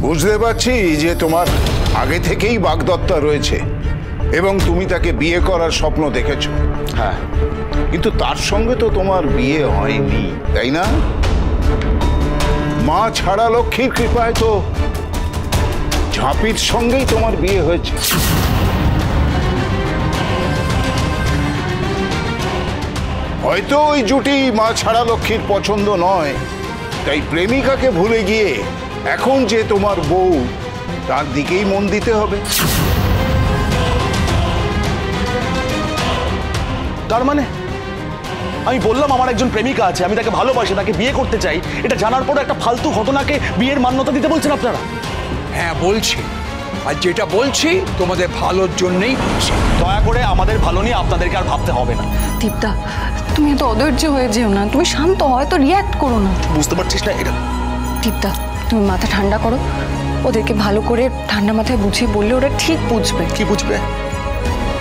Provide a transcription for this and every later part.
বুঝতে পারছি যে তোমার আগে থেকেই বাগদত্তা রয়েছে এবং তুমি তাকে বিয়ে করার স্বপ্ন দেখেছো। হ্যাঁ, কিন্তু তার সঙ্গে তো তোমার বিয়ে হয়নি, তাই না? মা ছাড়া লক্ষ্মীর কৃপায় তো ঝাঁপির সঙ্গেই তোমার বিয়ে হয়েছে। হয়তো ওই জুটি মা ছাড়া লক্ষ্মীর পছন্দ নয়, তাই প্রেমিকাকে ভুলে গিয়ে এখন যে তোমার বউ, তার দিকেই মন দিতে হবে। তার মানে আমি বললাম আমার একজন প্রেমিকা আছে, আমি তাকে ভালোবাসি, তাকে বিয়ে করতে চাই, এটা জানার পর একটা ফালতু ঘটনাকে বিয়ের মান্যতা দিতে বলছেন আপনারা? হ্যাঁ বলছি, আর যেটা বলছি তোমাদের ভালোর জন্যই বলছি। দয়া করে আমাদের ভালো নিয়ে আপনাদেরকে আর ভাবতে হবে না। দীপদা, তুমি এত অধৈর্য হয়ে যেও না, তুমি শান্ত হয়তো রিয়্যাক্ট করো না। বুঝতে পারছিস না এটা? দীপদা, তুমি মাথা ঠান্ডা করো, ওদেরকে ভালো করে ঠান্ডা মাথায় বুঝিয়ে বললে ওরা ঠিক বুঝবে। কি বুঝবে?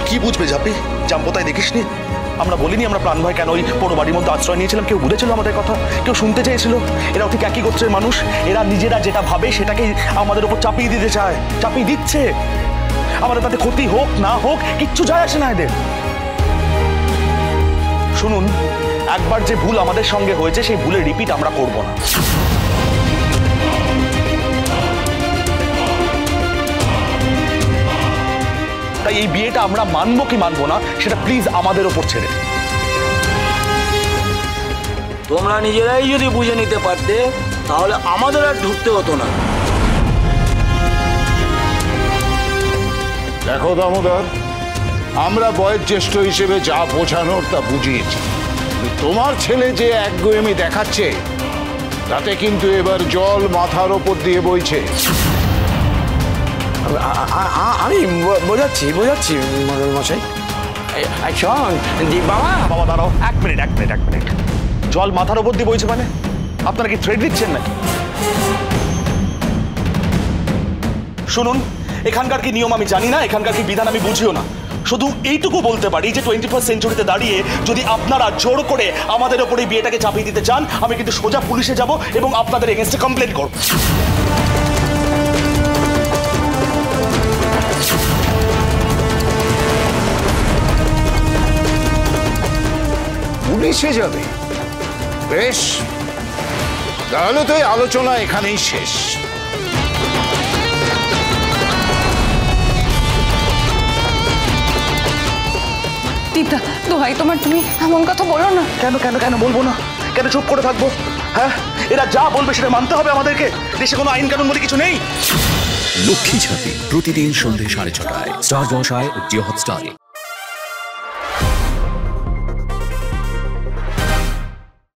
কি বুঝবে ঝাপি? জাম্পতায় দেখিসনি আমরা বলিনি আমরা প্রাণ ভয় কেন ওই পুরো বাড়ির মধ্যে আশ্রয় নিয়েছিলাম? কেউ বুঝেছিল আমাদের কথা? কেউ শুনতে চেয়েছিল? এরাও ঠিক একই গোত্রের মানুষ, এরা নিজেরা যেটা ভাবে সেটাকেই আমাদের উপর চাপিয়ে দিতে চায়, চাপিয়ে দিচ্ছে। আমাদের তাতে ক্ষতি হোক না হোক কিচ্ছু যায় আসে না এদের। শুনুন, একবার যে ভুল আমাদের সঙ্গে হয়েছে সেই ভুলের রিপিট আমরা করব না। তাই এই বিয়েটা আমরা মানবো কি মানবো না সেটা প্লিজ আমাদের ওপর ছেড়ে। তোমরা নিজেরাই যদি বুঝে নিতে পারতে তাহলে আমাদের আর ঢুকতে হতো না। দেখো দামোদর, আমরা বয়োজ্যেষ্ঠ হিসেবে যা বোঝানোর তা বুঝিয়েছি। তোমার ছেলে যে একগুঁয়েমি দেখাচ্ছে তাতে কিন্তু এবার জল মাথার ওপর দিয়ে বইছে। আমি বোঝাচ্ছি মশাই। শোন দীপ বাবা। বাবা দাঁড়াও, এক মিনিট। জল মাথার ওপর দিয়ে বইছে মানে? আপনারা কি থ্রেড দিচ্ছেন নাকি? শুনুন, এখানকার কি নিয়ম আমি জানি না, এখানকার কি বিধান আমি বুঝিও না। শুধু এইটুকু বলতে পারি যে 21st সেঞ্চুরিতে দাঁড়িয়ে যদি আপনারা জোর করে আমাদের ওপরে বিয়েটাকে চাপিয়ে দিতে চান, আমি কিন্তু সোজা পুলিশে যাব এবং আপনাদের এগেইনস্টে কমপ্লেন করব। পুলিশে যাবে? বেশ, তাহলে তো এই আলোচনা এখানেই শেষ। দীপদা, দোহাই তোমার, তুমি এমন কথা বলো না। কেন বলবো না? কেন চুপ করে থাকবো? হ্যাঁ, এরা যা বলবে সেটা মানতে হবে আমাদেরকে। দেশে কোনো আইন কানুন বলে কিছু নেই। লক্ষ্মী ঝাঁপি প্রতিদিন সন্ধ্যে 6:30টায় স্টার জলসায় ও জিও হটস্টারে।